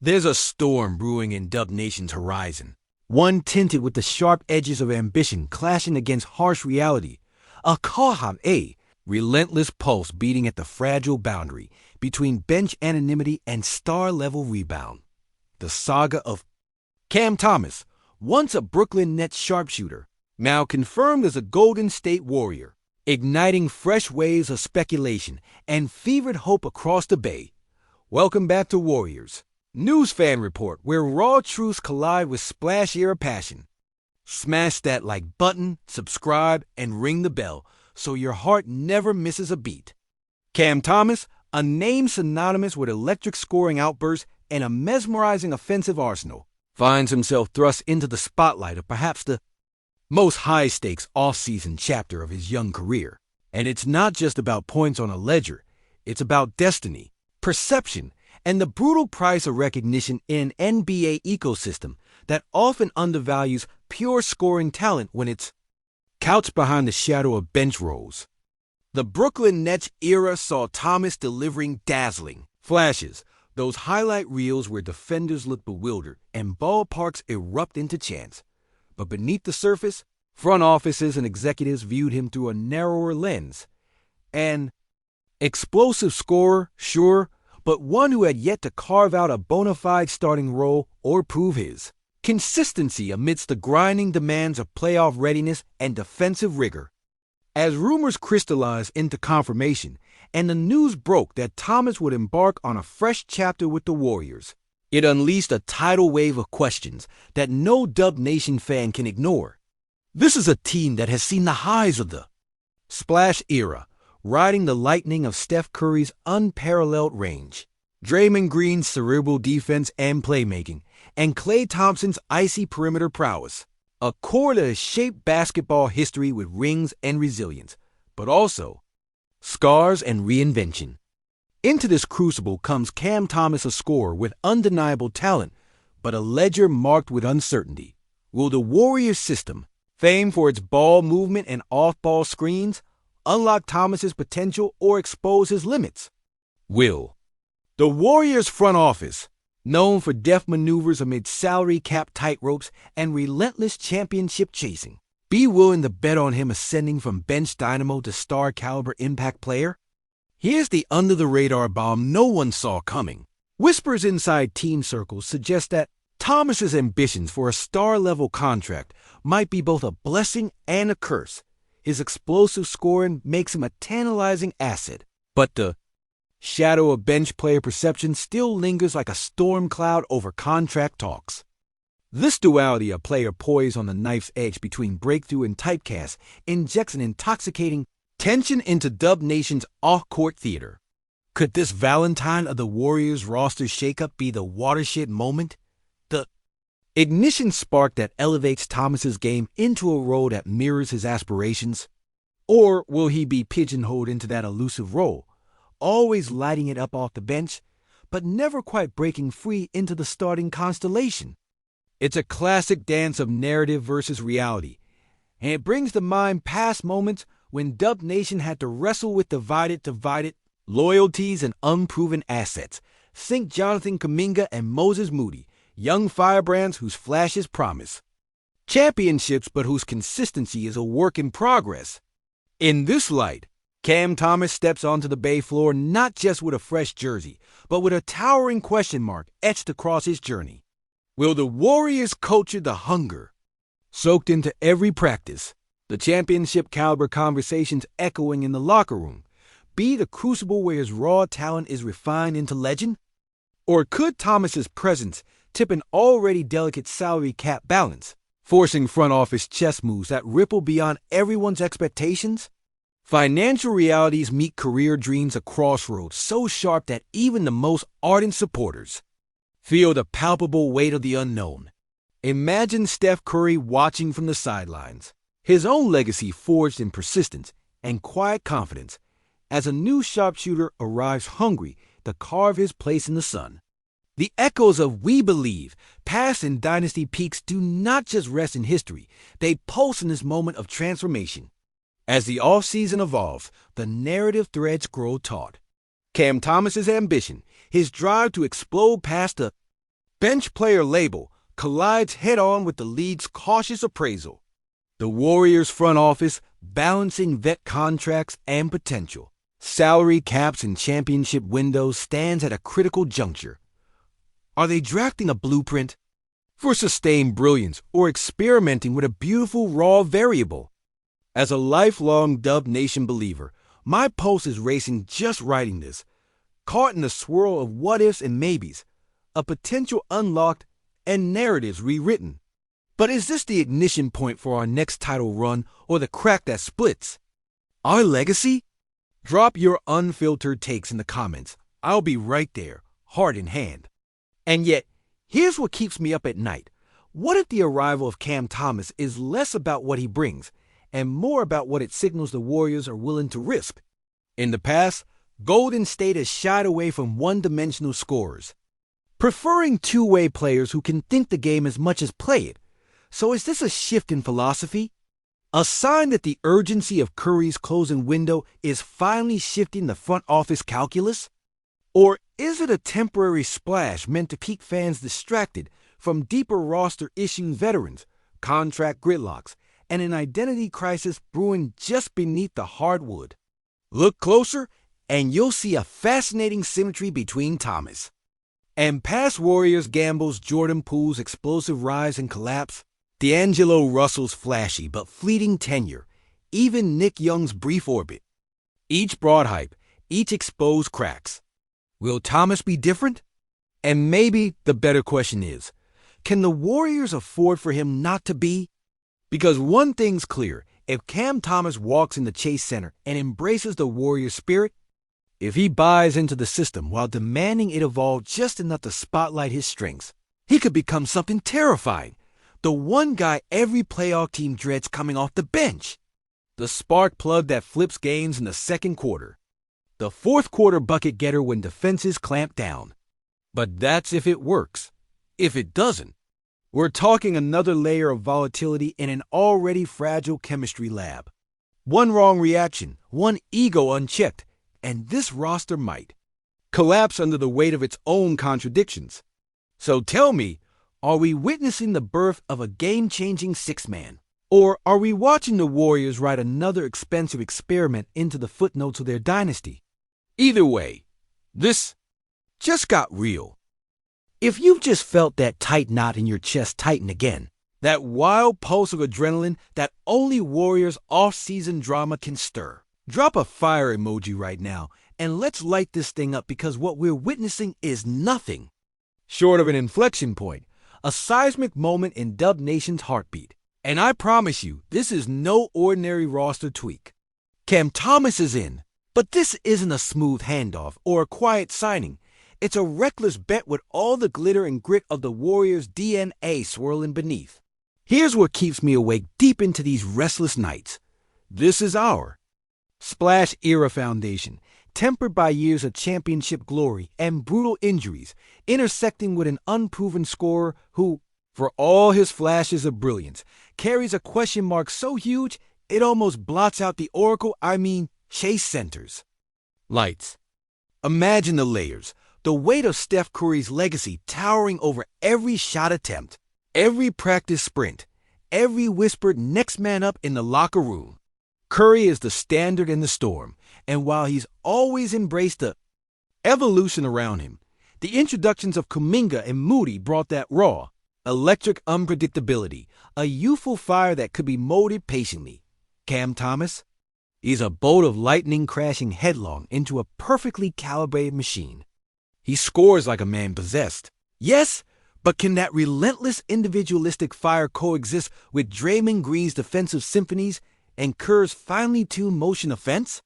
There's a storm brewing in Dub Nation's horizon, one tinted with the sharp edges of ambition clashing against harsh reality, a kaham, relentless pulse beating at the fragile boundary between bench anonymity and star-level rebound. The saga of Cam Thomas, once a Brooklyn Nets sharpshooter, now confirmed as a Golden State Warrior, igniting fresh waves of speculation and fevered hope across the Bay. Welcome back to Warriors News Fan Report, where raw truths collide with splash-era passion. Smash that like button, subscribe, and ring the bell so your heart never misses a beat. Cam Thomas, a name synonymous with electric scoring outbursts and a mesmerizing offensive arsenal, finds himself thrust into the spotlight of perhaps the most high-stakes off-season chapter of his young career. And it's not just about points on a ledger. It's about destiny, perception, and the brutal price of recognition in an NBA ecosystem that often undervalues pure scoring talent when it's couched behind the shadow of bench roles. The Brooklyn Nets era saw Thomas delivering dazzling flashes, those highlight reels where defenders look bewildered and ballparks erupt into chants. But beneath the surface, front offices and executives viewed him through a narrower lens. An explosive scorer, sure, but one who had yet to carve out a bona fide starting role or prove his consistency amidst the grinding demands of playoff readiness and defensive rigor. As rumors crystallized into confirmation and the news broke that Thomas would embark on a fresh chapter with the Warriors, it unleashed a tidal wave of questions that no Dub Nation fan can ignore. This is a team that has seen the highs of the Splash era, riding the lightning of Steph Curry's unparalleled range, Draymond Green's cerebral defense and playmaking, and Klay Thompson's icy perimeter prowess. A core that has shaped basketball history with rings and resilience, but also scars and reinvention. Into this crucible comes Cam Thomas, a scorer with undeniable talent, but a ledger marked with uncertainty. Will the Warriors system, famed for its ball movement and off-ball screens, unlock Thomas's potential or expose his limits? Will the Warriors front office, known for deft maneuvers amid salary cap tightropes and relentless championship chasing, be willing to bet on him ascending from bench dynamo to star-caliber impact player? Here's the under-the-radar bomb no one saw coming. Whispers inside team circles suggest that Thomas's ambitions for a star-level contract might be both a blessing and a curse. His explosive scoring makes him a tantalizing asset, but the shadow of bench player perception still lingers like a storm cloud over contract talks. This duality of player poised on the knife's edge between breakthrough and typecast injects an intoxicating tension into Dub Nation's off-court theater. Could this Valentine of the Warriors roster shakeup be the watershed moment? The ignition spark that elevates Thomas's game into a role that mirrors his aspirations? Or will he be pigeonholed into that elusive role, always lighting it up off the bench, but never quite breaking free into the starting constellation? It's a classic dance of narrative versus reality, and it brings to mind past moments when Dub Nation had to wrestle with divided loyalties and unproven assets. Think Jonathan Kuminga and Moses Moody, young firebrands whose flashes promise championships but whose consistency is a work in progress. In this light, Cam Thomas steps onto the Bay floor not just with a fresh jersey, but with a towering question mark etched across his journey. Will the Warriors culture the hunger soaked into every practice, the championship caliber conversations echoing in the locker room, be the crucible where his raw talent is refined into legend? Or could Thomas's presence tip an already delicate salary cap balance, forcing front office chess moves that ripple beyond everyone's expectations? Financial realities meet career dreams at crossroads so sharp that even the most ardent supporters feel the palpable weight of the unknown. Imagine Steph Curry watching from the sidelines, his own legacy forged in persistence and quiet confidence, as a new sharpshooter arrives hungry to carve his place in the sun. The echoes of "We Believe" past and dynasty peaks do not just rest in history, they pulse in this moment of transformation. As the offseason evolves, the narrative threads grow taut. Cam Thomas's ambition, his drive to explode past the bench player label collides head-on with the league's cautious appraisal. The Warriors front office balancing vet contracts and potential. Salary caps and championship windows stands at a critical juncture. Are they drafting a blueprint for sustained brilliance or experimenting with a beautiful raw variable? As a lifelong Dub Nation believer, my pulse is racing just writing this, caught in the swirl of what-ifs and maybes, a potential unlocked and narratives rewritten. But is this the ignition point for our next title run or the crack that splits our legacy? Drop your unfiltered takes in the comments. I'll be right there, heart in hand. And yet, here's what keeps me up at night. What if the arrival of Cam Thomas is less about what he brings and more about what it signals the Warriors are willing to risk? In the past, Golden State has shied away from one-dimensional scorers, preferring two-way players who can think the game as much as play it. So is this a shift in philosophy? A sign that the urgency of Curry's closing window is finally shifting the front office calculus? Or is it a temporary splash meant to keep fans distracted from deeper roster-issuing veterans, contract gridlocks, and an identity crisis brewing just beneath the hardwood? Look closer, and you'll see a fascinating symmetry between Thomas and past Warriors gambles, Jordan Poole's explosive rise and collapse, D'Angelo Russell's flashy but fleeting tenure, even Nick Young's brief orbit. Each brought hype, each exposed cracks. Will Thomas be different? And maybe the better question is, can the Warriors afford for him not to be? Because one thing's clear, if Cam Thomas walks in the Chase Center and embraces the Warrior spirit, if he buys into the system while demanding it evolve just enough to spotlight his strengths, he could become something terrifying. The one guy every playoff team dreads coming off the bench. The spark plug that flips games in the second quarter. The fourth quarter bucket getter when defenses clamp down. But that's if it works. If it doesn't, we're talking another layer of volatility in an already fragile chemistry lab. One wrong reaction, one ego unchecked, and this roster might collapse under the weight of its own contradictions. So tell me, are we witnessing the birth of a game-changing six-man? Or are we watching the Warriors write another expensive experiment into the footnotes of their dynasty? Either way, this just got real. If you've just felt that tight knot in your chest tighten again, that wild pulse of adrenaline that only Warriors off-season drama can stir, drop a fire emoji right now and let's light this thing up, because what we're witnessing is nothing short of an inflection point, a seismic moment in Dub Nation's heartbeat. And I promise you, this is no ordinary roster tweak. Cam Thomas is in, but this isn't a smooth handoff or a quiet signing. It's a reckless bet with all the glitter and grit of the Warriors' DNA swirling beneath. Here's what keeps me awake deep into these restless nights. This is our Splash-era foundation, tempered by years of championship glory and brutal injuries, intersecting with an unproven scorer who, for all his flashes of brilliance, carries a question mark so huge it almost blots out the Oracle, Chase Centers. Lights. Imagine the layers, the weight of Steph Curry's legacy towering over every shot attempt, every practice sprint, every whispered next man up in the locker room. Curry is the standard in the storm, and while he's always embraced the evolution around him, the introductions of Kuminga and Moody brought that raw, electric unpredictability, a youthful fire that could be molded patiently. Cam Thomas? He's a bolt of lightning crashing headlong into a perfectly calibrated machine. He scores like a man possessed. Yes, but can that relentless individualistic fire coexist with Draymond Green's defensive symphonies and Kerr's finely tuned motion offense?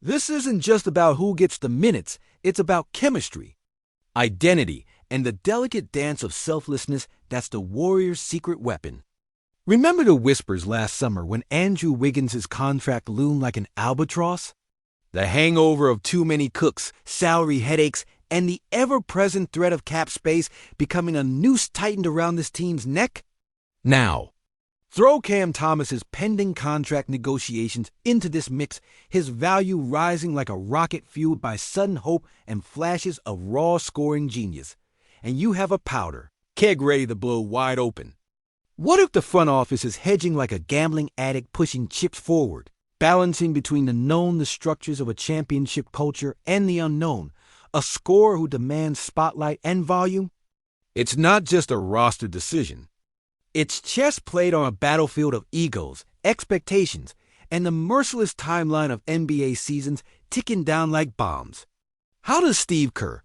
This isn't just about who gets the minutes, it's about chemistry, identity, and the delicate dance of selflessness that's the Warriors' secret weapon. Remember the whispers last summer when Andrew Wiggins' contract loomed like an albatross? The hangover of too many cooks, salary headaches, and the ever-present threat of cap space becoming a noose tightened around this team's neck? Now, throw Cam Thomas's pending contract negotiations into this mix, his value rising like a rocket fueled by sudden hope and flashes of raw scoring genius, and you have a powder keg ready to blow wide open. What if the front office is hedging like a gambling addict pushing chips forward, balancing between the known, the structures of a championship culture, and the unknown, a scorer who demands spotlight and volume? It's not just a roster decision. It's chess played on a battlefield of egos, expectations, and the merciless timeline of NBA seasons ticking down like bombs. How does Steve Kerr,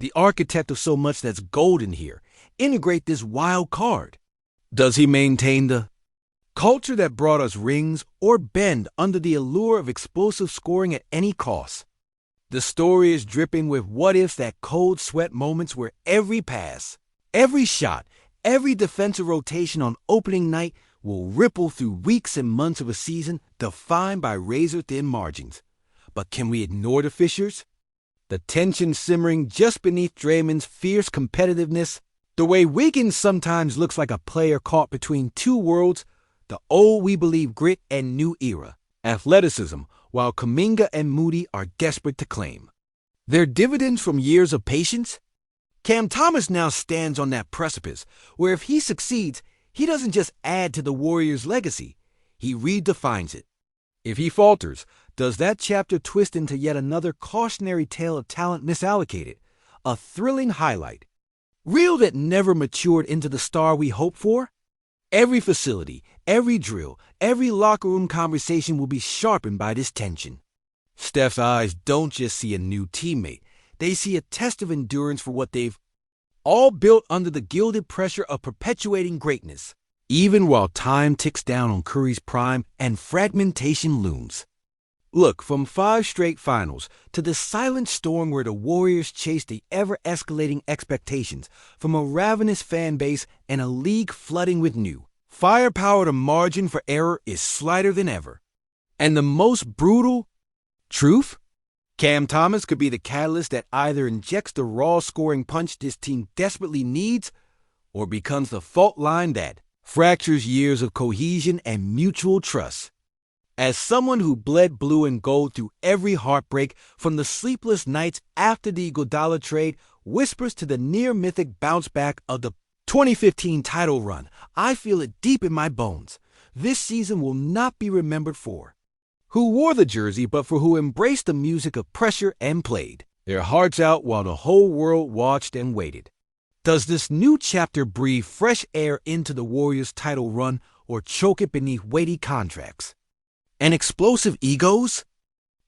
the architect of so much that's golden here, integrate this wild card? Does he maintain the culture that brought us rings or bend under the allure of explosive scoring at any cost? The story is dripping with what-ifs, that cold sweat moments where every pass, every shot, every defensive rotation on opening night will ripple through weeks and months of a season defined by razor-thin margins. But can we ignore the fissures? The tension simmering just beneath Draymond's fierce competitiveness? The way Wiggins sometimes looks like a player caught between two worlds, the old we believe grit and new era athleticism, while Kuminga and Moody are desperate to claim their dividends from years of patience? Cam Thomas now stands on that precipice where if he succeeds, he doesn't just add to the Warriors' legacy, he redefines it. If he falters, does that chapter twist into yet another cautionary tale of talent misallocated, a thrilling highlight reel that never matured into the star we hoped for? Every facility, every drill, every locker room conversation will be sharpened by this tension. Steph's eyes don't just see a new teammate. They see a test of endurance for what they've all built under the gilded pressure of perpetuating greatness, even while time ticks down on Curry's prime and fragmentation looms. Look, from 5 straight finals to the silent storm where the Warriors chase the ever-escalating expectations from a ravenous fan base and a league flooding with new firepower, the margin for error is slighter than ever. And the most brutal truth? Cam Thomas could be the catalyst that either injects the raw scoring punch this team desperately needs or becomes the fault line that fractures years of cohesion and mutual trust. As someone who bled blue and gold through every heartbreak from the sleepless nights after the Iguodala trade whispers to the near-mythic bounce-back of the 2015 title run, I feel it deep in my bones. This season will not be remembered for who wore the jersey, but for who embraced the music of pressure and played their hearts out while the whole world watched and waited. Does this new chapter breathe fresh air into the Warriors' title run or choke it beneath weighty contracts and explosive egos?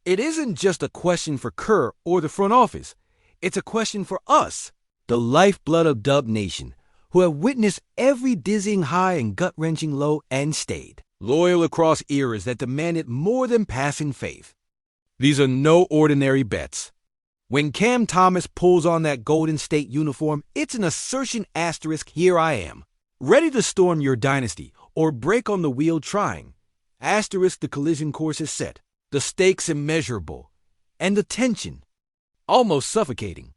It isn't just a question for Kerr or the front office. It's a question for us, the lifeblood of Dub Nation, who have witnessed every dizzying high and gut-wrenching low and stayed loyal across eras that demanded more than passing faith. These are no ordinary bets. When Cam Thomas pulls on that Golden State uniform, it's an assertion asterisk, here I am, ready to storm your dynasty or break on the wheel trying. Asterisk, the collision course is set, the stakes immeasurable, and the tension almost suffocating.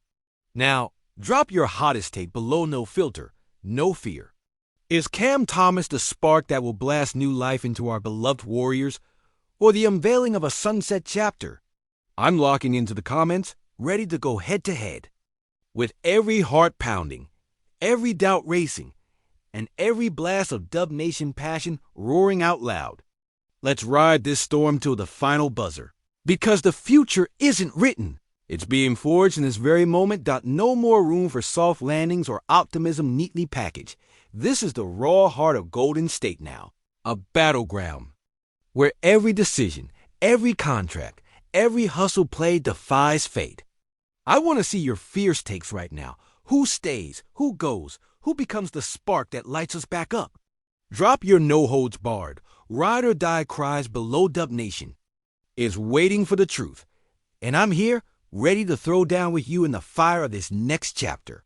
Now, drop your hottest take below, no filter, no fear. Is Cam Thomas the spark that will blast new life into our beloved Warriors, or the unveiling of a sunset chapter? I'm locking into the comments, ready to go head-to-head. With every heart pounding, every doubt racing, and every blast of Dub Nation passion roaring out loud. Let's ride this storm till the final buzzer. Because the future isn't written. It's being forged in this very moment. No more room for soft landings or optimism neatly packaged. This is the raw heart of Golden State now. A battleground where every decision, every contract, every hustle play defies fate. I want to see your fierce takes right now. Who stays? Who goes? Who becomes the spark that lights us back up? Drop your no-holds-barred, ride-or-die cries below. Dub Nation is waiting for the truth. And I'm here, ready to throw down with you in the fire of this next chapter.